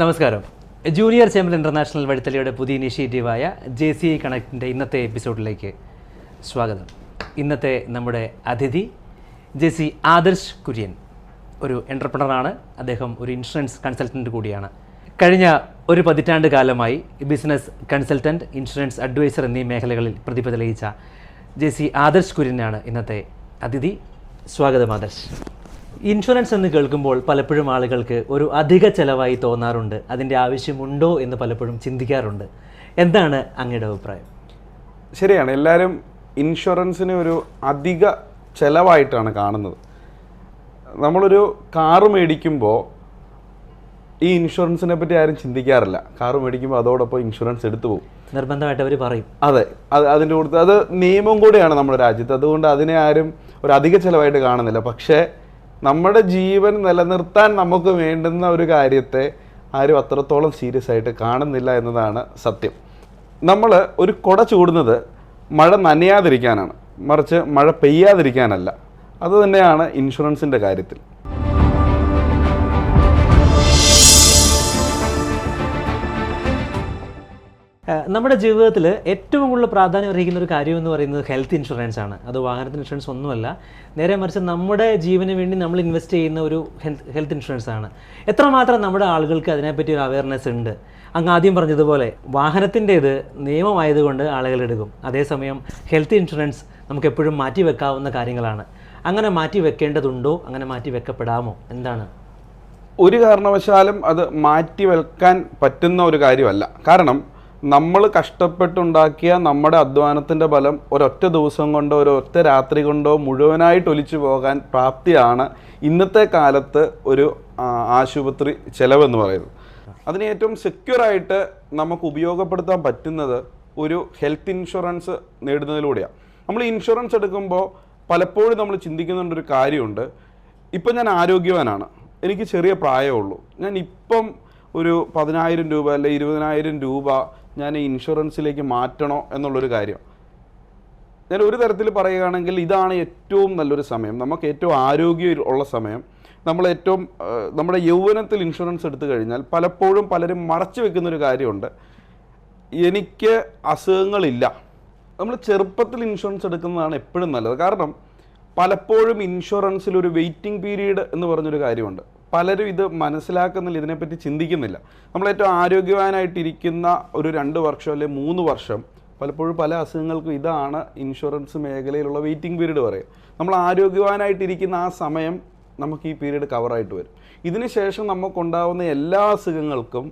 നമസ്കാരം. Junior chamber international വഴിത്തലയുടെ പുതിയ ഇനീഷ്യേറ്റീവായ JCI കണക്റ്റിൻ്റെ ഇന്നത്തെ എപ്പിസോഡിലേക്ക് സ്വാഗതം. ഇന്നത്തെ നമ്മുടെ അതിഥി JC ആദർശ് കുര്യൻ, ഒരു എൻ്റർപ്രണറാണ്. അദ്ദേഹം ഒരു ഇൻഷുറൻസ് കൺസൾട്ടൻറ്റ് കൂടിയാണ്. കഴിഞ്ഞ ഒരു പതിറ്റാണ്ട് കാലമായി ബിസിനസ് കൺസൾട്ടൻറ്റ്, ഇൻഷുറൻസ് അഡ്വൈസർ എന്നീ മേഖലകളിൽ പ്രതിഭ തെളിയിച്ച JC ആദർശ് കുര്യനാണ് ഇന്നത്തെ അതിഥി. സ്വാഗതം ആദർശ്. ഇൻഷുറൻസ് എന്ന് കേൾക്കുമ്പോൾ പലപ്പോഴും ആളുകൾക്ക് ഒരു അധിക ചെലവായി തോന്നാറുണ്ട്. അതിൻ്റെ ആവശ്യമുണ്ടോ എന്ന് പലപ്പോഴും ചിന്തിക്കാറുണ്ട്. എന്താണ് അങ്ങയുടെ അഭിപ്രായം? ശരിയാണ്, എല്ലാവരും ഇൻഷുറൻസിനെ ഒരു അധിക ചെലവായിട്ടാണ് കാണുന്നത്. നമ്മളൊരു കാറ് മേടിക്കുമ്പോൾ ഈ ഇൻഷുറൻസിനെ പറ്റി ആരും ചിന്തിക്കാറില്ല. കാറ് മേടിക്കുമ്പോൾ അതോടൊപ്പം ഇൻഷുറൻസ് എടുത്തു പോകും, നിർബന്ധമായിട്ട് അവർ പറയും. അതെ, അതിൻ്റെ കൂടുതൽ അത് നിയമം കൂടെയാണ് നമ്മുടെ രാജ്യത്ത്. അതുകൊണ്ട് അതിനെ ആരും ഒരു അധിക ചെലവായിട്ട് കാണുന്നില്ല. പക്ഷേ നമ്മുടെ ജീവൻ നിലനിർത്താൻ നമുക്ക് വേണ്ടുന്ന ഒരു കാര്യത്തെ ആരും അത്രത്തോളം സീരിയസ് ആയിട്ട് കാണുന്നില്ല എന്നതാണ് സത്യം. നമ്മൾ ഒരു കുട ചൂടുന്നത് മഴ നനയാതിരിക്കാനാണ്, മറിച്ച് മഴ പെയ്യാതിരിക്കാനല്ല. അതുതന്നെയാണ് ഇൻഷുറൻസിൻ്റെ കാര്യത്തിൽ. നമ്മുടെ ജീവിതത്തിൽ ഏറ്റവും കൂടുതൽ പ്രാധാന്യം അർഹിക്കുന്ന ഒരു കാര്യം എന്ന് പറയുന്നത് ഹെൽത്ത് ഇൻഷുറൻസ് ആണ്. അത് വാഹനത്തിന് ഇൻഷുറൻസ് ഒന്നുമല്ല, നേരെ മറിച്ച് നമ്മുടെ ജീവന് വേണ്ടി നമ്മൾ ഇൻവെസ്റ്റ് ചെയ്യുന്ന ഒരു ഹെൽത്ത് ഇൻഷുറൻസ് ആണ്. എത്രമാത്രം നമ്മുടെ ആളുകൾക്ക് അതിനെപ്പറ്റി ഒരു അവയർനെസ് ഉണ്ട്? അങ്ങ് ആദ്യം പറഞ്ഞതുപോലെ വാഹനത്തിൻ്റേത് നിയമമായതുകൊണ്ട് ആളുകൾ എടുക്കും. അതേസമയം ഹെൽത്ത് ഇൻഷുറൻസ് നമുക്ക് എപ്പോഴും മാറ്റി വെക്കാവുന്ന കാര്യങ്ങളാണ്. അങ്ങനെ മാറ്റി വെക്കേണ്ടതുണ്ടോ? അങ്ങനെ മാറ്റി വെക്കപ്പെടാമോ? എന്താണ്? ഒരു കാരണവശാലും അത് മാറ്റി വെക്കാൻ പറ്റുന്ന ഒരു കാര്യമല്ല. കാരണം നമ്മൾ കഷ്ടപ്പെട്ടുണ്ടാക്കിയ നമ്മുടെ അധ്വാനത്തിൻ്റെ ഫലം ഒരൊറ്റ ദിവസം കൊണ്ടോ ഒരൊറ്റ രാത്രി കൊണ്ടോ മുഴുവനായിട്ട് ഒലിച്ചു പോകാൻ പ്രാപ്തിയാണ് ഇന്നത്തെ കാലത്ത് ഒരു ആശുപത്രി ചെലവെന്ന് പറയുന്നത്. അതിന് ഏറ്റവും സെക്യൂറായിട്ട് നമുക്ക് ഉപയോഗപ്പെടുത്താൻ പറ്റുന്നത് ഒരു ഹെൽത്ത് ഇൻഷുറൻസ് നേടുന്നതിലൂടെയാണ്. നമ്മൾ ഇൻഷുറൻസ് എടുക്കുമ്പോൾ പലപ്പോഴും നമ്മൾ ചിന്തിക്കുന്നുണ്ടൊരു കാര്യമുണ്ട്. ഇപ്പം ഞാൻ ആരോഗ്യവാനാണ്, എനിക്ക് ചെറിയ പ്രായമേ ഞാൻ ഇപ്പം ഒരു 10,000 രൂപ അല്ലെ 20,000 രൂപ ഞാൻ ഇൻഷുറൻസിലേക്ക് മാറ്റണോ എന്നുള്ളൊരു കാര്യം. ഞാൻ ഒരു തരത്തിൽ പറയുകയാണെങ്കിൽ ഇതാണ് ഏറ്റവും നല്ലൊരു സമയം, നമുക്ക് ഏറ്റവും ആരോഗ്യം ഉള്ള സമയം. നമ്മുടെ യൗവനത്തിൽ ഇൻഷുറൻസ് എടുത്തു കഴിഞ്ഞാൽ പലപ്പോഴും പലരും മറച്ചു വെക്കുന്നൊരു കാര്യമുണ്ട്, എനിക്ക് അസുഖങ്ങളില്ല. നമ്മൾ ചെറുപ്പത്തിൽ ഇൻഷുറൻസ് എടുക്കുന്നതാണ് എപ്പോഴും നല്ലത്. കാരണം പലപ്പോഴും ഇൻഷുറൻസിൽ ഒരു വെയിറ്റിംഗ് പീരീഡ് എന്ന് പറഞ്ഞൊരു കാര്യമുണ്ട്. പലരും ഇത് മനസ്സിലാക്കുന്നില്ല, ഇതിനെപ്പറ്റി ചിന്തിക്കുന്നില്ല. നമ്മളേറ്റവും ആരോഗ്യവാനായിട്ടിരിക്കുന്ന ഒരു 2 വർഷം അല്ലെങ്കിൽ 3 വർഷം, പലപ്പോഴും പല അസുഖങ്ങൾക്കും ഇതാണ് ഇൻഷുറൻസ് മേഖലയിലുള്ള വെയിറ്റിംഗ് പീരീഡ് പറയുക. നമ്മൾ ആരോഗ്യവാനായിട്ടിരിക്കുന്ന ആ സമയം നമുക്ക് ഈ പീരീഡ് കവറായിട്ട് വരും. ഇതിന് ശേഷം നമുക്കുണ്ടാകുന്ന എല്ലാ അസുഖങ്ങൾക്കും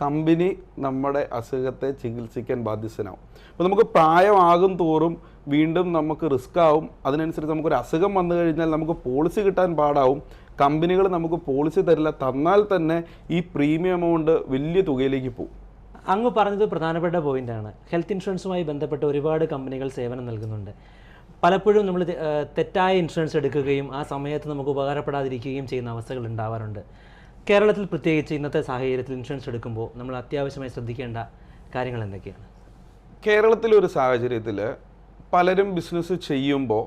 കമ്പനി നമ്മുടെ അസുഖത്തെ ചികിത്സിക്കാൻ ബാധ്യസ്ഥനാവും. അപ്പോൾ നമുക്ക് പ്രായമാകും തോറും വീണ്ടും നമുക്ക് റിസ്ക് ആവും. അതിനനുസരിച്ച് നമുക്കൊരു അസുഖം വന്നു കഴിഞ്ഞാൽ നമുക്ക് പോളിസി കിട്ടാൻ പാടാവും. കമ്പനികൾ നമുക്ക് പോളിസി തരില്ല, തന്നാൽ തന്നെ ഈ പ്രീമിയം എമൗണ്ട് വലിയ തുകയിലേക്ക് പോകും. അങ്ങ് പറഞ്ഞത് പ്രധാനപ്പെട്ട പോയിൻ്റാണ്. ഹെൽത്ത് ഇൻഷുറൻസുമായി ബന്ധപ്പെട്ട് ഒരുപാട് കമ്പനികൾ സേവനം നൽകുന്നുണ്ട്. പലപ്പോഴും നമ്മൾ തെറ്റായ ഇൻഷുറൻസ് എടുക്കുകയും ആ സമയത്ത് നമുക്ക് ഉപകാരപ്പെടാതിരിക്കുകയും ചെയ്യുന്ന അവസ്ഥകൾ ഉണ്ടാവാറുണ്ട്. കേരളത്തിൽ പ്രത്യേകിച്ച് ഇന്നത്തെ സാഹചര്യത്തിൽ ഇൻഷുറൻസ് എടുക്കുമ്പോൾ നമ്മൾ അത്യാവശ്യമായി ശ്രദ്ധിക്കേണ്ട കാര്യങ്ങൾ എന്തൊക്കെയാണ്? കേരളത്തിലൊരു സാഹചര്യത്തിൽ പലരും ബിസിനസ് ചെയ്യുമ്പോൾ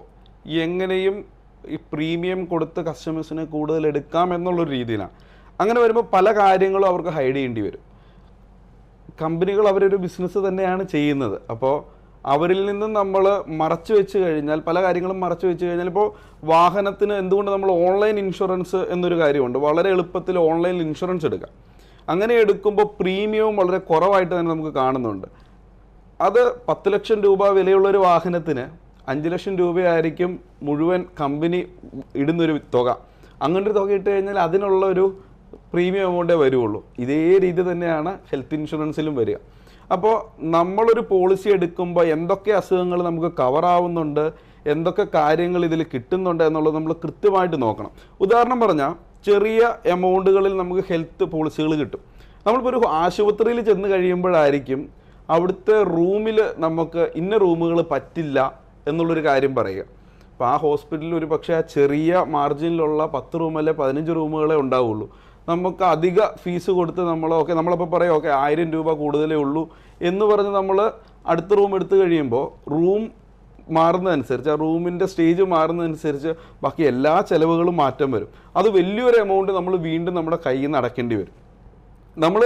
എങ്ങനെയും ഈ പ്രീമിയം കൊടുത്ത് കസ്റ്റമേഴ്സിനെ കൂടുതൽ എടുക്കാം എന്നുള്ളൊരു രീതിയിലാണ്. അങ്ങനെ വരുമ്പോൾ പല കാര്യങ്ങളും അവർക്ക് ഹൈഡ് ചെയ്യേണ്ടി വരും. കമ്പനികൾ അവരൊരു ബിസിനസ് തന്നെയാണ് ചെയ്യുന്നത്. അപ്പോൾ അവരിൽ നിന്നും നമ്മൾ മറച്ചു വെച്ച് കഴിഞ്ഞാൽ, പല കാര്യങ്ങളും മറച്ചു വെച്ച് കഴിഞ്ഞാൽ, ഇപ്പോൾ വാഹനത്തിന് എന്തുകൊണ്ട് നമ്മൾ ഓൺലൈൻ ഇൻഷുറൻസ് എന്നൊരു കാര്യമുണ്ട്. വളരെ എളുപ്പത്തിൽ ഓൺലൈനിൽ ഇൻഷുറൻസ് എടുക്കാം. അങ്ങനെ എടുക്കുമ്പോൾ പ്രീമിയവും വളരെ കുറവായിട്ട് തന്നെ നമുക്ക് കാണുന്നുണ്ട്. അത് 10 ലക്ഷം രൂപ വിലയുള്ളൊരു വാഹനത്തിന് 5 ലക്ഷം രൂപയായിരിക്കും മുഴുവൻ കമ്പനി ഇടുന്നൊരു തുക. അങ്ങനൊരു തുക ഇട്ട് കഴിഞ്ഞാൽ അതിനുള്ള ഒരു പ്രീമിയം എമൗണ്ടേ വരുള്ളൂ. ഇതേ രീതി തന്നെയാണ് ഹെൽത്ത് ഇൻഷുറൻസിലും വരിക. അപ്പോൾ നമ്മളൊരു പോളിസി എടുക്കുമ്പോൾ എന്തൊക്കെ അസുഖങ്ങൾ നമുക്ക് കവറാവുന്നുണ്ട്, എന്തൊക്കെ കാര്യങ്ങൾ ഇതിൽ കിട്ടുന്നുണ്ട് എന്നുള്ളത് നമ്മൾ കൃത്യമായിട്ട് നോക്കണം. ഉദാഹരണം പറഞ്ഞാൽ ചെറിയ എമൗണ്ടുകളിൽ നമുക്ക് ഹെൽത്ത് പോളിസികൾ കിട്ടും. നമ്മളിപ്പോൾ ഒരു ആശുപത്രിയിൽ ചെന്ന് കഴിയുമ്പോഴായിരിക്കും അവിടുത്തെ റൂമിൽ നമുക്ക് ഇന്ന റൂമുകൾ പറ്റില്ല എന്നുള്ളൊരു കാര്യം പറയുക. അപ്പോൾ ആ ഹോസ്പിറ്റലിൽ ഒരു പക്ഷേ ആ ചെറിയ മാർജിനിലുള്ള 10 റൂം അല്ലെ 15 റൂമുകളെ ഉണ്ടാവുള്ളൂ. നമുക്ക് അധിക ഫീസ് കൊടുത്ത് നമ്മളപ്പോൾ പറയും 1000 രൂപ കൂടുതലേ ഉള്ളൂ എന്ന് പറഞ്ഞ് നമ്മൾ അടുത്ത റൂം എടുത്തു കഴിയുമ്പോൾ റൂം മാറുന്നതനുസരിച്ച്, ആ റൂമിൻ്റെ സ്റ്റേജ് മാറുന്നതനുസരിച്ച് ബാക്കി എല്ലാ ചിലവുകളും മാറ്റം വരും. അത് വലിയൊരു എമൗണ്ട് നമ്മൾ വീണ്ടും നമ്മുടെ കയ്യിൽ നിന്ന് അടയ്ക്കേണ്ടി വരും. നമ്മൾ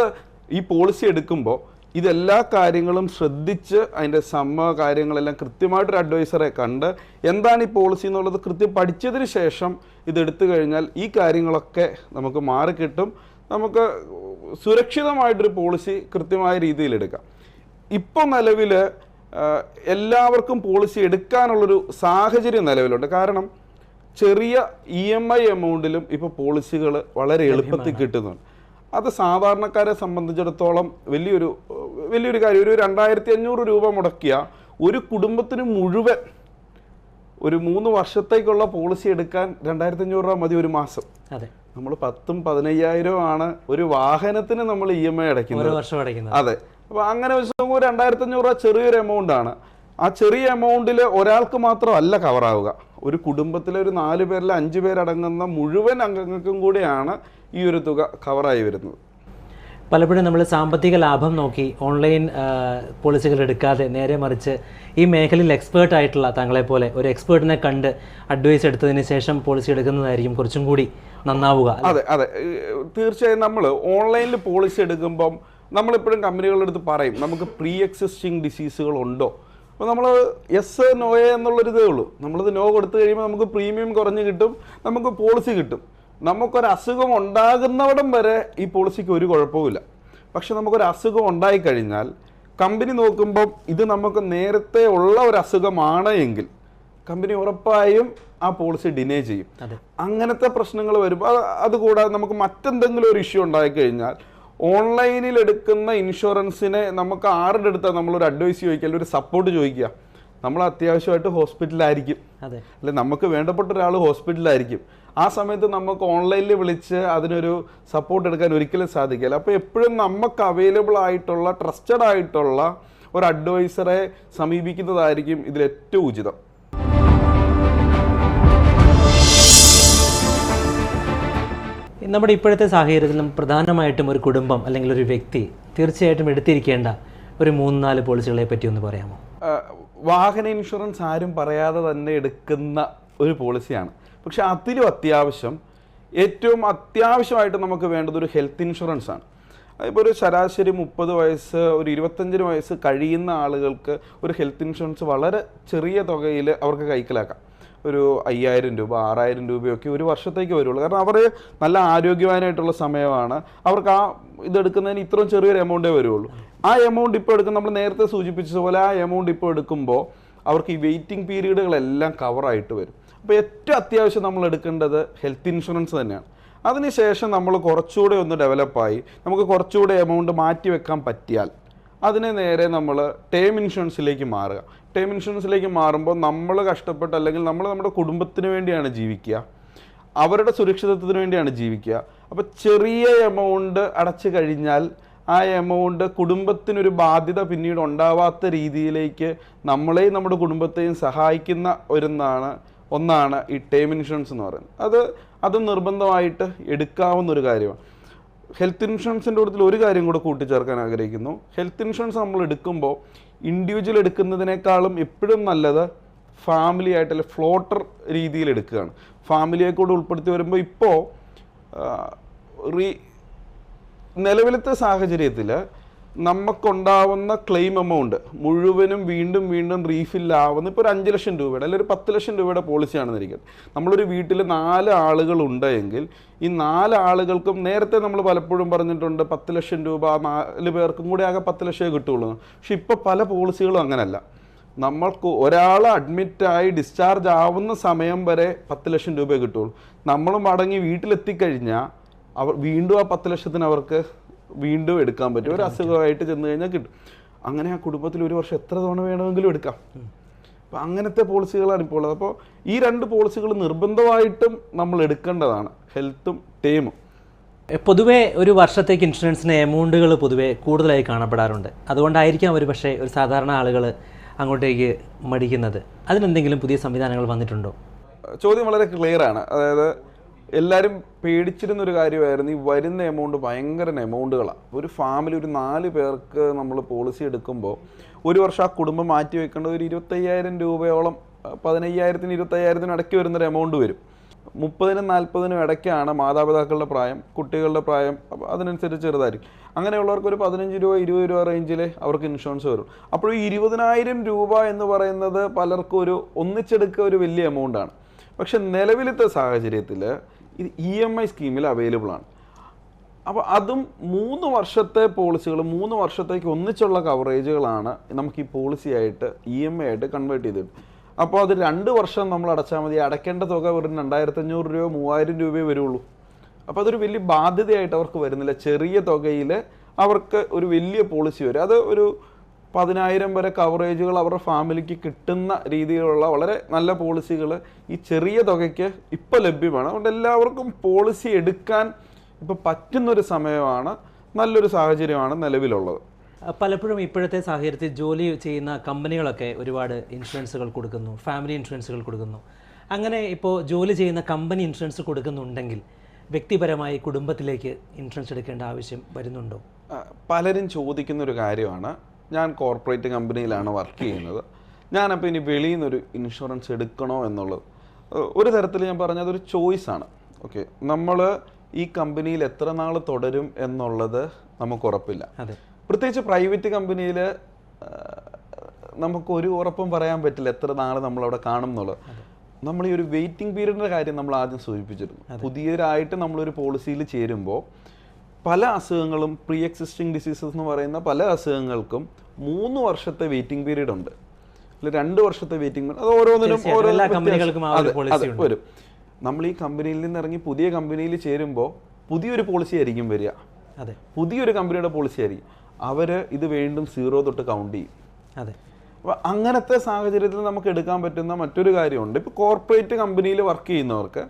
ഈ പോളിസി എടുക്കുമ്പോൾ ഇതെല്ലാ കാര്യങ്ങളും ശ്രദ്ധിച്ച് അതിൻ്റെ കാര്യങ്ങളെല്ലാം കൃത്യമായിട്ടൊരു അഡ്വൈസറെ കണ്ട് എന്താണ് ഈ പോളിസി എന്നുള്ളത് കൃത്യം പഠിച്ചതിന് ശേഷം ഇതെടുത്തു കഴിഞ്ഞാൽ ഈ കാര്യങ്ങളൊക്കെ നമുക്ക് മാറിക്കിട്ടും. നമുക്ക് സുരക്ഷിതമായിട്ടൊരു പോളിസി കൃത്യമായ രീതിയിൽ എടുക്കാം. ഇപ്പോൾ നിലവിൽ എല്ലാവർക്കും പോളിസി എടുക്കാനുള്ളൊരു സാഹചര്യം നിലവിലുണ്ട്. കാരണം ചെറിയ EMI എമൗണ്ടിലും ഇപ്പോൾ പോളിസികൾ വളരെ എളുപ്പത്തിൽ കിട്ടുന്നുണ്ട്. അത് സാധാരണക്കാരെ സംബന്ധിച്ചിടത്തോളം വലിയൊരു കാര്യം. ഒരു 2500 രൂപ മുടക്കിയ ഒരു കുടുംബത്തിന് മുഴുവൻ ഒരു 3 വർഷത്തേക്കുള്ള പോളിസി എടുക്കാൻ 2500 രൂപ മതി ഒരു മാസം. അതെ, നമ്മൾ 10,000 15,000 ആണ് ഒരു വാഹനത്തിന് നമ്മൾ EMI അടയ്ക്കുന്നത്. അതെ, അപ്പോൾ അങ്ങനെ വെച്ച് 2500 രൂപ ചെറിയൊരു എമൗണ്ട് ആണ്. ആ ചെറിയ എമൗണ്ടിൽ ഒരാൾക്ക് മാത്രമല്ല കവറാവുക, ഒരു കുടുംബത്തിലെ ഒരു 4 പേരിൽ 5 പേരടങ്ങുന്ന മുഴുവൻ അംഗങ്ങൾക്കും കൂടിയാണ് ഈ ഒരു തുക കവറായി വരുന്നത്. പലപ്പോഴും നമ്മൾ സാമ്പത്തിക ലാഭം നോക്കി ഓൺലൈൻ പോളിസികൾ എടുക്കാതെ നേരെ മറിച്ച് ഈ മേഖലയിൽ എക്സ്പേർട്ട് ആയിട്ടുള്ള താങ്കളെപ്പോലെ ഒരു എക്സ്പേർട്ടിനെ കണ്ട് അഡ്വൈസ് എടുത്തതിന് ശേഷം പോളിസി എടുക്കുന്നതായിരിക്കും കുറച്ചും കൂടി നന്നാവുക. അതെ അതെ, തീർച്ചയായും നമ്മൾ ഓൺലൈനിൽ പോളിസി എടുക്കുമ്പം നമ്മളെപ്പോഴും കമ്പനികളുടെ അടുത്ത് പറയും നമുക്ക് പ്രീ എക്സിസ്റ്റിംഗ് ഡിസീസുകൾ ഉണ്ടോ. അപ്പോൾ നമ്മൾ യെസ് നോയെ എന്നുള്ളൊരിതേ ഉള്ളൂ. നമ്മളത് നോ കൊടുത്തു കഴിയുമ്പോൾ നമുക്ക് പ്രീമിയം കുറഞ്ഞ് കിട്ടും, നമുക്ക് പോളിസി കിട്ടും. നമുക്കൊരു അസുഖം ഉണ്ടാകുന്നവിടം വരെ ഈ പോളിസിക്ക് ഒരു കുഴപ്പവുമില്ല. പക്ഷെ നമുക്കൊരു അസുഖം ഉണ്ടായിക്കഴിഞ്ഞാൽ കമ്പനി നോക്കുമ്പം ഇത് നമുക്ക് നേരത്തെ ഉള്ള ഒരു അസുഖമാണ് എങ്കിൽ കമ്പനി ഉറപ്പായും ആ പോളിസി ഡിനേ ചെയ്യും. അങ്ങനത്തെ പ്രശ്നങ്ങൾ വരുമ്പോൾ അതുകൂടാതെ നമുക്ക് മറ്റെന്തെങ്കിലും ഒരു ഇഷ്യൂ ഉണ്ടായിക്കഴിഞ്ഞാൽ ഓൺലൈനിൽ എടുക്കുന്ന ഇൻഷുറൻസിനെ നമുക്ക് ആരുടെ അടുത്താണ് നമ്മളൊരു അഡ്വൈസ് ചോദിക്കുക, അല്ലെങ്കിൽ ഒരു സപ്പോർട്ട് ചോദിക്കുക. നമ്മൾ അത്യാവശ്യമായിട്ട് ഹോസ്പിറ്റലിലായിരിക്കും, അല്ലെ നമുക്ക് വേണ്ടപ്പെട്ട ഒരാൾ ഹോസ്പിറ്റലിലായിരിക്കും. ആ സമയത്ത് നമുക്ക് ഓൺലൈനിൽ വിളിച്ച് അതിനൊരു സപ്പോർട്ട് എടുക്കാൻ ഒരിക്കലും സാധിക്കില്ല. അപ്പോൾ എപ്പോഴും നമുക്ക് അവൈലബിൾ ആയിട്ടുള്ള ട്രസ്റ്റഡ് ആയിട്ടുള്ള ഒരു അഡ്വൈസറെ സമീപിക്കുന്നതായിരിക്കും ഇതിലേറ്റവും ഉചിതം. നമ്മുടെ ഇപ്പോഴത്തെ സാഹചര്യത്തിൽ പ്രധാനമായിട്ടും ഒരു കുടുംബം അല്ലെങ്കിൽ ഒരു വ്യക്തി തീർച്ചയായിട്ടും എടുത്തിരിക്കേണ്ട ഒരു 3-4 പോളിസികളെ പറ്റി ഒന്ന് പറയാമോ? വാഹന ഇൻഷുറൻസ് ആരും പറയാതെ തന്നെ എടുക്കുന്ന ഒരു പോളിസിയാണ്. പക്ഷെ അതിലും ഏറ്റവും അത്യാവശ്യമായിട്ട് നമുക്ക് വേണ്ടത് ഒരു ഹെൽത്ത് ഇൻഷുറൻസ് ആണ്. അതിപ്പോൾ ഒരു ശരാശരി 30 വയസ്സ് ഒരു 25 വയസ്സ് കഴിയുന്ന ആളുകൾക്ക് ഒരു ഹെൽത്ത് ഇൻഷുറൻസ് വളരെ ചെറിയ തുകയിൽ അവർക്ക് കൈക്കലാക്കാം. ഒരു 5,000 രൂപ 6,000 രൂപയൊക്കെ ഒരു വർഷത്തേക്ക് വരുള്ളൂ. കാരണം അവർ നല്ല ആരോഗ്യവാനായിട്ടുള്ള സമയമാണ്, അവർക്ക് ആ ഇതെടുക്കുന്നതിന് ഇത്രയും ചെറിയൊരു എമൗണ്ടേ വരുള്ളൂ. ആ എമൗണ്ട് ഇപ്പോൾ എടുക്കുന്ന നമ്മൾ നേരത്തെ സൂചിപ്പിച്ചതുപോലെ ആ എമൗണ്ട് ഇപ്പോൾ എടുക്കുമ്പോൾ അവർക്ക് ഈ വെയിറ്റിംഗ് പീരീഡുകളെല്ലാം കവറായിട്ട് വരും. അപ്പോൾ ഏറ്റവും അത്യാവശ്യം നമ്മൾ എടുക്കേണ്ടത് ഹെൽത്ത് ഇൻഷുറൻസ് തന്നെയാണ്. അതിനുശേഷം നമ്മൾ കുറച്ചുകൂടെ ഒന്ന് ഡെവലപ്പായി നമുക്ക് കുറച്ചുകൂടെ എമൗണ്ട് മാറ്റി വെക്കാൻ പറ്റിയാൽ അതിനെ നേരെ നമ്മൾ ടേം ഇൻഷുറൻസിലേക്ക് മാറുക. ടേം ഇൻഷുറൻസിലേക്ക് മാറുമ്പോൾ നമ്മൾ കഷ്ടപ്പെട്ട് അല്ലെങ്കിൽ നമ്മൾ നമ്മുടെ കുടുംബത്തിന് വേണ്ടിയാണ് ജീവിക്കുക, അവരുടെ സുരക്ഷിതത്വത്തിന് വേണ്ടിയാണ് ജീവിക്കുക. അപ്പോൾ ചെറിയ എമൗണ്ട് അടച്ചു കഴിഞ്ഞാൽ ആ എമൗണ്ട് കുടുംബത്തിനൊരു ബാധ്യത പിന്നീട് ഉണ്ടാവാത്ത രീതിയിലേക്ക് നമ്മളെയും നമ്മുടെ കുടുംബത്തെയും സഹായിക്കുന്ന ഒന്നാണ് ഈ ടേം ഇൻഷുറൻസ് എന്ന് പറയുന്നത്. അത് നിർബന്ധമായിട്ട് എടുക്കാവുന്ന ഒരു കാര്യമാണ്. ഹെൽത്ത് ഇൻഷുറൻസിൻ്റെ കൂട്ടത്തിൽ ഒരു കാര്യം കൂടെ കൂട്ടിച്ചേർക്കാൻ ആഗ്രഹിക്കുന്നു. ഹെൽത്ത് ഇൻഷുറൻസ് നമ്മൾ എടുക്കുമ്പോൾ ഇൻഡിവിജ്വൽ എടുക്കുന്നതിനേക്കാളും എപ്പോഴും നല്ലത് ഫാമിലി ആയിട്ട് ഫ്ലോട്ടർ രീതിയിൽ എടുക്കുകയാണ്. ഫാമിലിയെ കൂടെ ഉൾപ്പെടുത്തി വരുമ്പോൾ ഇപ്പോൾ നിലവിലത്തെ സാഹചര്യത്തിൽ നമുക്കുണ്ടാവുന്ന ക്ലെയിം എമൗണ്ട് മുഴുവനും വീണ്ടും റീഫില്ലാവുന്ന ഇപ്പോൾ ഒരു 5 ലക്ഷം രൂപയുടെ അല്ലെങ്കിൽ ഒരു 10 ലക്ഷം രൂപയുടെ പോളിസിയാണെന്നിരിക്കട്ടെ. നമ്മളൊരു വീട്ടിൽ 4 ആളുകളുണ്ടെങ്കിൽ ഈ 4 ആളുകൾക്കും നേരത്തെ നമ്മൾ പലപ്പോഴും പറഞ്ഞിട്ടുണ്ട് 10 ലക്ഷം രൂപ 4 പേർക്കും കൂടി ആകെ 10 ലക്ഷമേ കിട്ടുള്ളൂ. പക്ഷെ ഇപ്പോൾ പല പോളിസികളും അങ്ങനല്ല. നമ്മൾക്ക് ഒരാൾ അഡ്മിറ്റായി ഡിസ്ചാർജ് ആവുന്ന സമയം വരെ 10 ലക്ഷം രൂപയെ കിട്ടുള്ളൂ. നമ്മൾ മടങ്ങി വീട്ടിലെത്തിക്കഴിഞ്ഞാൽ വീണ്ടും ആ 10 ലക്ഷത്തിന് അവർക്ക് വീണ്ടും എടുക്കാൻ പറ്റും. ഒരു അസുഖമായിട്ട് ചെന്ന് കഴിഞ്ഞാൽ കിട്ടും. അങ്ങനെ ആ കുടുംബത്തിൽ ഒരു വർഷം എത്ര തവണ വേണമെങ്കിലും എടുക്കാം. അപ്പം അങ്ങനത്തെ പോളിസികളാണ് ഇപ്പോൾ ഉള്ളത്. അപ്പോൾ ഈ 2 പോളിസികൾ നിർബന്ധമായിട്ടും നമ്മൾ എടുക്കേണ്ടതാണ്, ഹെൽത്തും ടേമും. പൊതുവേ ഒരു വർഷത്തേക്ക് ഇൻഷുറൻസിന് എമൗണ്ടുകൾ പൊതുവേ കൂടുതലായി കാണപ്പെടാറുണ്ട്. അതുകൊണ്ടായിരിക്കാം ഒരു പക്ഷേ ഒരു സാധാരണ ആളുകൾ അങ്ങോട്ടേക്ക് മടിക്കുന്നത്. അതിനെന്തെങ്കിലും പുതിയ സംവിധാനങ്ങൾ വന്നിട്ടുണ്ടോ? ചോദ്യം വളരെ ക്ലിയറാണ്. അതായത് എല്ലാവരും പേടിച്ചിരുന്നൊരു കാര്യമായിരുന്നു ഈ വരുന്ന എമൗണ്ട് ഭയങ്കര എമൗണ്ടുകളാണ്. ഒരു ഫാമിലി ഒരു 4 പേർക്ക് നമ്മൾ പോളിസി എടുക്കുമ്പോൾ ഒരു വർഷം ആ കുടുംബം മാറ്റി വെക്കേണ്ട ഒരു 25,000 രൂപയോളം 15,000-25,000 ഇടയ്ക്ക് വരുന്നൊരു എമൗണ്ട് വരും. 30-നും 40-നും ഇടയ്ക്കാണ് മാതാപിതാക്കളുടെ പ്രായം, കുട്ടികളുടെ പ്രായം അതിനനുസരിച്ച് ചെറുതായിരിക്കും. അങ്ങനെയുള്ളവർക്ക് ഒരു 15 രൂപ 20 രൂപ റേഞ്ചിൽ അവർക്ക് ഇൻഷുറൻസ് വരും. അപ്പോൾ ഈ 20,000 രൂപ എന്ന് പറയുന്നത് പലർക്കും ഒരു ഒന്നിച്ചെടുക്കുക ഒരു വലിയ എമൗണ്ടാണ്. പക്ഷെ നിലവിലത്തെ സാഹചര്യത്തിൽ ഇത് EMI സ്കീമിൽ അവൈലബിൾ ആണ്. അപ്പോൾ അതും 3 വർഷത്തെ പോളിസികൾ, 3 വർഷത്തേക്ക് ഒന്നിച്ചുള്ള കവറേജുകളാണ് നമുക്ക് ഈ പോളിസി ആയിട്ട് EMI ആയിട്ട് കൺവേർട്ട് ചെയ്തിട്ട്. അപ്പോൾ അത് 2 വർഷം നമ്മൾ അടച്ചാൽ മതി. അടയ്ക്കേണ്ട തുക വെറും 2,500 രൂപ 3,000 രൂപയെ വരുള്ളൂ. അപ്പോൾ അതൊരു വലിയ ബാധ്യതയായിട്ട് അവർക്ക് വരുന്നില്ല. ചെറിയ തുകയിൽ അവർക്ക് ഒരു വലിയ പോളിസി വരും. അത് ഒരു 10,000 വരെ കവറേജുകൾ അവരുടെ ഫാമിലിക്ക് കിട്ടുന്ന രീതിയിലുള്ള വളരെ നല്ല പോളിസികൾ ഈ ചെറിയ തുകയ്ക്ക് ഇപ്പോൾ ലഭ്യമാണ്. അതുകൊണ്ട് എല്ലാവർക്കും പോളിസി എടുക്കാൻ ഇപ്പോൾ പറ്റുന്നൊരു സമയമാണ്, നല്ലൊരു സാഹചര്യമാണ് നിലവിലുള്ളത്. പലപ്പോഴും ഇപ്പോഴത്തെ സാഹചര്യത്തിൽ ജോലി ചെയ്യുന്ന കമ്പനികളൊക്കെ ഒരുപാട് ഇൻഷുറൻസുകൾ കൊടുക്കുന്നു, ഫാമിലി ഇൻഷുറൻസുകൾ കൊടുക്കുന്നു. അങ്ങനെ ഇപ്പോൾ ജോലി ചെയ്യുന്ന കമ്പനി ഇൻഷുറൻസ് കൊടുക്കുന്നുണ്ടെങ്കിൽ വ്യക്തിപരമായി കുടുംബത്തിലേക്ക് ഇൻഷുറൻസ് എടുക്കേണ്ട ആവശ്യം വരുന്നുണ്ടോ? പലരും ചോദിക്കുന്നൊരു കാര്യമാണ്. ഞാൻ കോർപ്പറേറ്റ് കമ്പനിയിലാണ് വർക്ക് ചെയ്യുന്നത്, ഞാനപ്പോൾ ഇനി വെളിയിൽ നിന്നൊരു ഇൻഷുറൻസ് എടുക്കണോ എന്നുള്ളത്. ഒരു തരത്തിൽ ഞാൻ പറഞ്ഞത് ഒരു ചോയ്സാണ്. ഓക്കെ, നമ്മൾ ഈ കമ്പനിയിൽ എത്ര നാൾ തുടരും എന്നുള്ളത് നമുക്ക് ഉറപ്പില്ല. പ്രത്യേകിച്ച് പ്രൈവറ്റ് കമ്പനിയിൽ നമുക്കൊരു ഉറപ്പും പറയാൻ പറ്റില്ല എത്ര നാൾ നമ്മളവിടെ കാണും എന്നുള്ളത്. നമ്മൾ ഈ ഒരു വെയിറ്റിംഗ് പീരീഡിൻ്റെ കാര്യം നമ്മൾ ആദ്യം സൂചിപ്പിച്ചിരുന്നു. പുതിയതായിട്ട് നമ്മളൊരു പോളിസിയിൽ ചേരുമ്പോൾ പല അസുഖങ്ങളും പ്രീ എക്സിസ്റ്റിംഗ് ഡിസീസസ് എന്ന് പറയുന്ന പല അസുഖങ്ങൾക്കും 3 വർഷത്തെ വെയിറ്റിംഗ് പീരീഡ് ഉണ്ട്, അല്ല 2 വർഷത്തെ വെയിറ്റിംഗ് പീരീഡ്. അത് ഓരോന്നിനും വരും. നമ്മൾ ഈ കമ്പനിയിൽ നിന്ന് ഇറങ്ങി പുതിയ കമ്പനിയിൽ ചേരുമ്പോൾ പുതിയൊരു പോളിസി ആയിരിക്കും വരിക, പുതിയൊരു കമ്പനിയുടെ പോളിസി ആയിരിക്കും. അവർ ഇത് വീണ്ടും 0 തൊട്ട് കൗണ്ട് ചെയ്യും. അപ്പോൾ അങ്ങനത്തെ സാഹചര്യത്തിൽ നമുക്ക് എടുക്കാൻ പറ്റുന്ന മറ്റൊരു കാര്യമുണ്ട്. ഇപ്പോൾ കോർപ്പറേറ്റ് കമ്പനിയിൽ വർക്ക് ചെയ്യുന്നവർക്ക്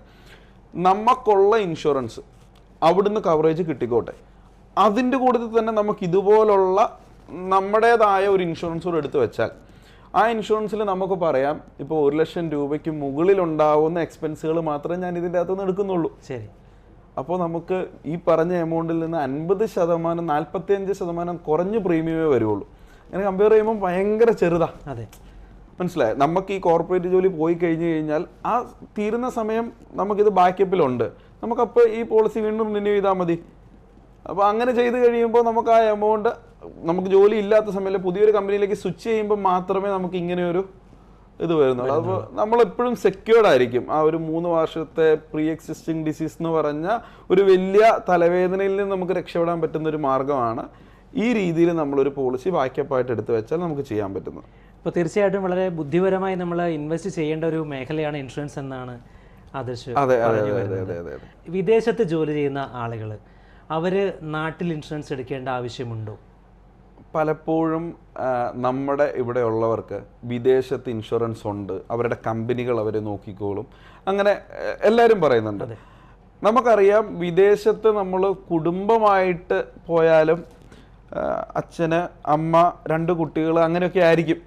നമുക്കുള്ള ഇൻഷുറൻസ് അവിടുന്ന് കവറേജ് കിട്ടിക്കോട്ടെ, അതിൻ്റെ കൂട്ടത്തിൽ തന്നെ നമുക്ക് ഇതുപോലുള്ള നമ്മുടേതായ ഒരു ഇൻഷുറൻസ് കൂടെ എടുത്ത് വെച്ചാൽ ആ ഇൻഷുറൻസിൽ നമുക്ക് പറയാം ഇപ്പോൾ 1 ലക്ഷം രൂപയ്ക്ക് മുകളിലുണ്ടാവുന്ന എക്സ്പെൻസുകൾ മാത്രമേ ഞാൻ ഇതിൻ്റെ അകത്തുനിന്ന് എടുക്കുന്നുള്ളൂ. ശരി, അപ്പോൾ നമുക്ക് ഈ പറഞ്ഞ എമൗണ്ടിൽ നിന്ന് 50%, 45% കുറഞ്ഞ് പ്രീമിയമേ വരുള്ളൂ. അങ്ങനെ കമ്പയർ ചെയ്യുമ്പോൾ ഭയങ്കര ചെറുതാണ്. അതെ, മനസ്സിലായി. നമുക്ക് ഈ കോർപ്പറേറ്റ് ജോലി പോയി കഴിഞ്ഞ് കഴിഞ്ഞാൽ ആ തീരുന്ന സമയം നമുക്കിത് ബാക്കപ്പിലുണ്ട്, നമുക്കപ്പോൾ ഈ പോളിസി വീണ്ടും റിന്യൂ ചെയ്താൽ മതി. അപ്പോൾ അങ്ങനെ ചെയ്ത് കഴിയുമ്പോൾ നമുക്ക് ആ എമൗണ്ട് നമുക്ക് ജോലി ഇല്ലാത്ത സമയത്ത് പുതിയൊരു കമ്പനിയിലേക്ക് സ്വിച്ച് ചെയ്യുമ്പോൾ മാത്രമേ നമുക്ക് ഇങ്ങനെയൊരു ഇത് വരുന്നുള്ളൂ. അപ്പോൾ നമ്മളെപ്പോഴും സെക്യൂർഡ് ആയിരിക്കും. ആ ഒരു 3 വർഷത്തെ പ്രീ എക്സിസ്റ്റിംഗ് ഡിസീസ് എന്ന് പറഞ്ഞ ഒരു വലിയ തലവേദനയിൽ നിന്ന് നമുക്ക് രക്ഷപ്പെടാൻ പറ്റുന്ന ഒരു മാർഗ്ഗമാണ് ഈ രീതിയിൽ നമ്മളൊരു പോളിസി ബാക്കപ്പായിട്ട് എടുത്തു വെച്ചാൽ നമുക്ക് ചെയ്യാൻ പറ്റുന്നത്. ഇപ്പോൾ തീർച്ചയായിട്ടും വളരെ ബുദ്ധിപരമായി നമ്മൾ ഇൻവെസ്റ്റ് ചെയ്യേണ്ട ഒരു മേഖലയാണ് ഇൻഷുറൻസ് എന്നാണ് ആദർശ്. അതെ. വിദേശത്ത് ജോലി ചെയ്യുന്ന ആളുകൾ അവർ നാട്ടിൽ ഇൻഷുറൻസ് എടുക്കേണ്ട ആവശ്യമുണ്ടോ? പലപ്പോഴും നമ്മുടെ ഇവിടെ ഉള്ളവർക്ക് വിദേശത്ത് ഇൻഷുറൻസ് ഉണ്ട്, അവരുടെ കമ്പനികൾ അവരെ നോക്കിക്കോളും, അങ്ങനെ എല്ലാവരും പറയുന്നുണ്ട്. നമുക്കറിയാം വിദേശത്ത് നമ്മൾ കുടുംബമായിട്ട് പോയാലും അച്ഛന് അമ്മ 2 കുട്ടികൾ അങ്ങനെയൊക്കെ ആയിരിക്കും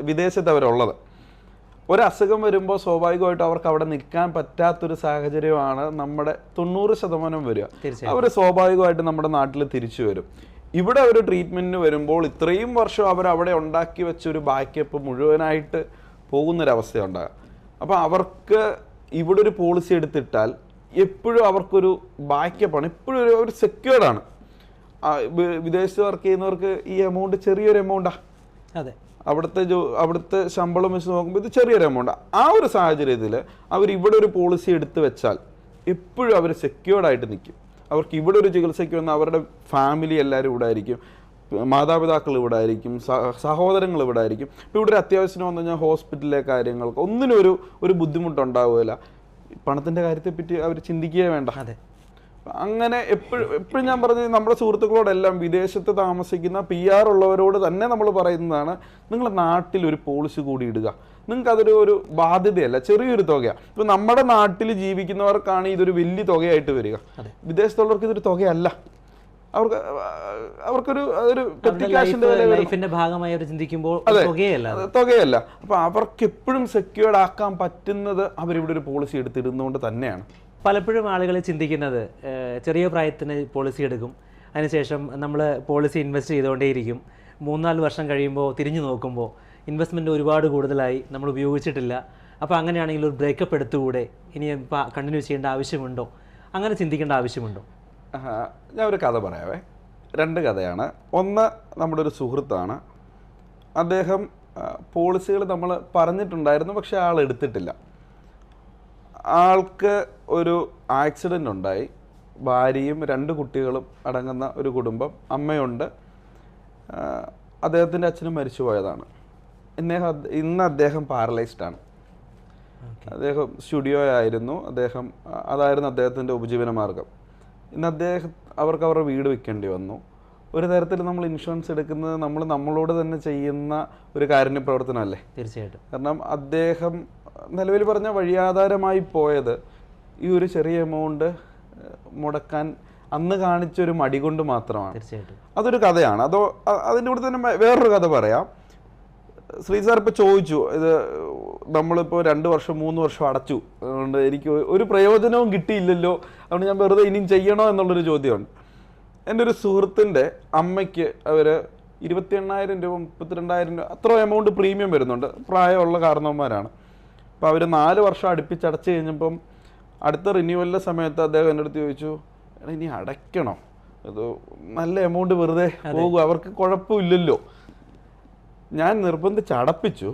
വിദേശത്ത് അവരുള്ളത്. ഒരസുഖം വരുമ്പോൾ സ്വാഭാവികമായിട്ടും അവർക്ക് അവിടെ നിൽക്കാൻ പറ്റാത്തൊരു സാഹചര്യമാണ് നമ്മുടെ 90% വരിക. അവർ സ്വാഭാവികമായിട്ട് നമ്മുടെ നാട്ടിൽ തിരിച്ചു വരും. ഇവിടെ ഒരു ട്രീറ്റ്മെൻറ്റിന് വരുമ്പോൾ ഇത്രയും വർഷം അവരവിടെ ഉണ്ടാക്കി വെച്ചൊരു ബാക്കപ്പ് മുഴുവനായിട്ട് പോകുന്നൊരവസ്ഥയുണ്ടാകും. അപ്പോൾ അവർക്ക് ഇവിടെ ഒരു പോളിസി എടുത്തിട്ടാൽ എപ്പോഴും അവർക്കൊരു ബാക്കപ്പാണ്, എപ്പോഴും ഒരു സെക്യൂർഡാണ്. വിദേശത്ത് വർക്ക് ചെയ്യുന്നവർക്ക് ഈ എമൗണ്ട് ചെറിയൊരു എമൗണ്ടാണ്. അതെ, അവിടുത്തെ ശമ്പളം വെച്ച് നോക്കുമ്പോൾ ഇത് ചെറിയൊരു എമൗണ്ടാണ്. ആ ഒരു സാഹചര്യത്തിൽ അവർ ഇവിടെ ഒരു പോളിസി എടുത്ത് വെച്ചാൽ എപ്പോഴും അവർ സെക്യൂർഡായിട്ട് നിൽക്കും. അവർക്ക് ഇവിടെ ഒരു ചികിത്സയ്ക്ക് വന്നാൽ അവരുടെ ഫാമിലി എല്ലാവരും ഇവിടെ ആയിരിക്കും, മാതാപിതാക്കൾ ഇവിടെ ആയിരിക്കും, സഹോദരങ്ങൾ ഇവിടെ ആയിരിക്കും. ഇപ്പോൾ ഇവിടെ ഒരു അത്യാവശ്യം വന്നു കഴിഞ്ഞാൽ ഹോസ്പിറ്റലിലെ കാര്യങ്ങൾക്ക് ഒന്നിനും ഒരു ബുദ്ധിമുട്ടുണ്ടാവുകയില്ല. പണത്തിൻ്റെ കാര്യത്തെപ്പറ്റി അവർ ചിന്തിക്കുകയേ വേണ്ട. അതെ, അങ്ങനെ എപ്പോഴും ഞാൻ പറഞ്ഞത് നമ്മുടെ സുഹൃത്തുക്കളോടെല്ലാം വിദേശത്ത് താമസിക്കുന്ന PR ഉള്ളവരോട് തന്നെ നമ്മൾ പറയുന്നതാണ്, നിങ്ങൾ നാട്ടിൽ ഒരു പോളിസി കൂടി ഇടുക. നിങ്ങൾക്ക് അതൊരു ബാധ്യതയല്ല, ചെറിയൊരു തുകയാണ്. ഇപ്പം നമ്മുടെ നാട്ടിൽ ജീവിക്കുന്നവർക്കാണ് ഇതൊരു വലിയ തുകയായിട്ട് വരിക. വിദേശത്തുള്ളവർക്ക് ഇതൊരു തുകയല്ല, അവർക്കൊരു ലൈഫിന്റെ ഭാഗമായി അവർ ചിന്തിക്കുമ്പോൾ തുകയല്ല. അപ്പൊ അവർക്ക് എപ്പോഴും സെക്യൂർഡ് ആക്കാൻ പറ്റുന്നത് അവരിവിടെ ഒരു പോളിസി എടുത്തിരുന്നുകൊണ്ട് തന്നെയാണ്. പലപ്പോഴും ആളുകൾ ചിന്തിക്കുന്നത് ചെറിയ പ്രായത്തിന് പോളിസി എടുക്കും, അതിനുശേഷം നമ്മൾ പോളിസി ഇൻവെസ്റ്റ് ചെയ്തുകൊണ്ടേയിരിക്കും. 3-4 വർഷം കഴിയുമ്പോൾ തിരിഞ്ഞു നോക്കുമ്പോൾ ഇൻവെസ്റ്റ്മെൻറ്റ് ഒരുപാട് കൂടുതലായി, നമ്മൾ ഉപയോഗിച്ചിട്ടില്ല, അപ്പോൾ അങ്ങനെയാണെങ്കിൽ ഒരു ബ്രേക്കപ്പ് എടുത്തുകൂടെ, ഇനി ഇപ്പോൾ കണ്ടിന്യൂ ചെയ്യേണ്ട ആവശ്യമുണ്ടോ, അങ്ങനെ ചിന്തിക്കേണ്ട ആവശ്യമുണ്ടോ? ഞാൻ ഒരു കഥ പറയാവേ. 2 കഥയാണ്. ഒന്ന്, നമ്മുടെ ഒരു സുഹൃത്താണ്. അദ്ദേഹം പോളിസികൾ നമ്മൾ പറഞ്ഞിട്ടുണ്ടായിരുന്നു, പക്ഷേ ആൾ എടുത്തിട്ടില്ല. ആൾക്ക് ഒരു ആക്സിഡൻ്റ് ഉണ്ടായി. ഭാര്യയും 2 കുട്ടികളും അടങ്ങുന്ന ഒരു കുടുംബം, അമ്മയുണ്ട്. അദ്ദേഹത്തിൻ്റെ അച്ഛനും മരിച്ചു പോയതാണ്. ഇന്ന് അദ്ദേഹം പാരലൈസ്ഡാണ്. അദ്ദേഹം സ്റ്റുഡിയോ ആയിരുന്നു, അതായിരുന്നു അദ്ദേഹത്തിൻ്റെ ഉപജീവന മാർഗം. ഇന്ന് അവർക്ക് അവരുടെ വീട് വിൽക്കേണ്ടി വന്നു. ഒരു തരത്തിൽ നമ്മൾ ഇൻഷുറൻസ് എടുക്കുന്നത് നമ്മളോട് തന്നെ ചെയ്യുന്ന ഒരു കാരുണ്യ പ്രവർത്തനമല്ലേ? തീർച്ചയായിട്ടും. കാരണം അദ്ദേഹം നിലവിൽ പറഞ്ഞ വഴിയാധാരമായി പോയത് ഈ ഒരു ചെറിയ എമൗണ്ട് മുടക്കാൻ അന്ന് കാണിച്ചൊരു മടി കൊണ്ട് മാത്രമാണ്. തീർച്ചയായിട്ടും അതൊരു കഥയാണ്. അതിൻ്റെ കൂടെ തന്നെ വേറൊരു കഥ പറയാം. ശ്രീ സാർ ഇപ്പോൾ ചോദിച്ചു, ഇത് നമ്മളിപ്പോൾ 2 വർഷം 3 വർഷം അടച്ചു, അതുകൊണ്ട് എനിക്ക് ഒരു പ്രയോജനവും കിട്ടിയില്ലല്ലോ, അതുകൊണ്ട് ഞാൻ വെറുതെ ഇനിയും ചെയ്യണോ എന്നുള്ളൊരു ചോദ്യമുണ്ട്. എൻ്റെ ഒരു സുഹൃത്തിൻ്റെ അമ്മയ്ക്ക് അവർ 28,000 രൂപ 32,000 രൂപ അത്ര എമൗണ്ട് പ്രീമിയം വരുന്നുണ്ട്. പ്രായമുള്ള കാരണവന്മാരാണ്. അപ്പോൾ അവർ 4 വർഷം അടുപ്പിച്ചടച്ച് കഴിഞ്ഞപ്പം അടുത്ത റിന്യൂവലിൻ്റെ സമയത്ത് അദ്ദേഹം എൻ്റെ അടുത്ത് ചോദിച്ചു, എടാ ഇനി അടയ്ക്കണോ, അത് നല്ല എമൗണ്ട് വെറുതെ പോകും, അവർക്ക് കുഴപ്പമില്ലല്ലോ. ഞാൻ നിർബന്ധിച്ച് അടപ്പിച്ചു.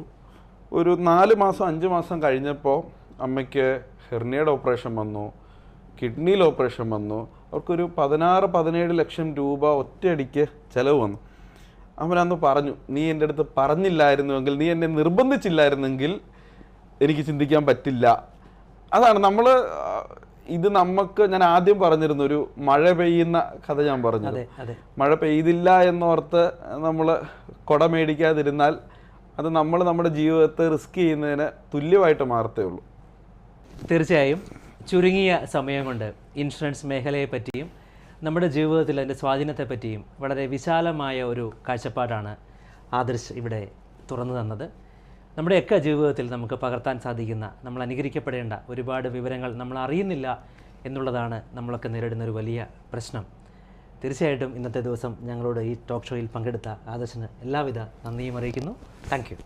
ഒരു 4 മാസം 5 മാസം കഴിഞ്ഞപ്പോൾ അമ്മയ്ക്ക് ഹെർണിയയുടെ ഓപ്പറേഷൻ വന്നു, കിഡ്നിയിൽ ഓപ്പറേഷൻ വന്നു. അവർക്കൊരു 16-17 ലക്ഷം രൂപ ഒറ്റയടിക്ക് ചിലവ് വന്നു. അവനന്ന് പറഞ്ഞു, നീ എൻ്റെ അടുത്ത് പറഞ്ഞില്ലായിരുന്നുവെങ്കിൽ, നീ എന്നെ നിർബന്ധിച്ചില്ലായിരുന്നെങ്കിൽ എനിക്ക് ചിന്തിക്കാൻ പറ്റില്ല. അതാണ് ഞാൻ ആദ്യം പറഞ്ഞിരുന്നു, ഒരു മഴ പെയ്യുന്ന കഥ ഞാൻ പറഞ്ഞു. മഴ പെയ്തില്ല എന്നോർത്ത് നമ്മൾ കുട മേടിക്കാതിരുന്നാൽ അത് നമ്മുടെ ജീവിതത്തെ റിസ്ക് ചെയ്യുന്നതിന് തുല്യമായിട്ട് മാറത്തേ ഉള്ളൂ. തീർച്ചയായും ചുരുങ്ങിയ സമയം കൊണ്ട് ഇൻഷുറൻസ് മേഖലയെ പറ്റിയും നമ്മുടെ ജീവിതത്തിൽ അതിൻ്റെ സ്വാധീനത്തെ പറ്റിയും വളരെ വിശാലമായ ഒരു കാഴ്ചപ്പാടാണ് ആദർശ് ഇവിടെ തുറന്നു തന്നത്. നമ്മുടെയൊക്കെ ജീവിതത്തിൽ നമുക്ക് പകർത്താൻ സാധിക്കുന്ന, നമ്മൾ അനുകരിക്കപ്പെടേണ്ട ഒരുപാട് വിവരങ്ങൾ നമ്മൾ അറിയുന്നില്ല എന്നുള്ളതാണ് നമ്മളൊക്കെ നേരിടുന്ന ഒരു വലിയ പ്രശ്നം. തീർച്ചയായിട്ടും ഇന്നത്തെ ദിവസം ഞങ്ങളോട് ഈ ടോക്ക് ഷോയിൽ പങ്കെടുത്ത ആദർശിന് എല്ലാവിധ നന്ദിയും അറിയിക്കുന്നു. Thank you.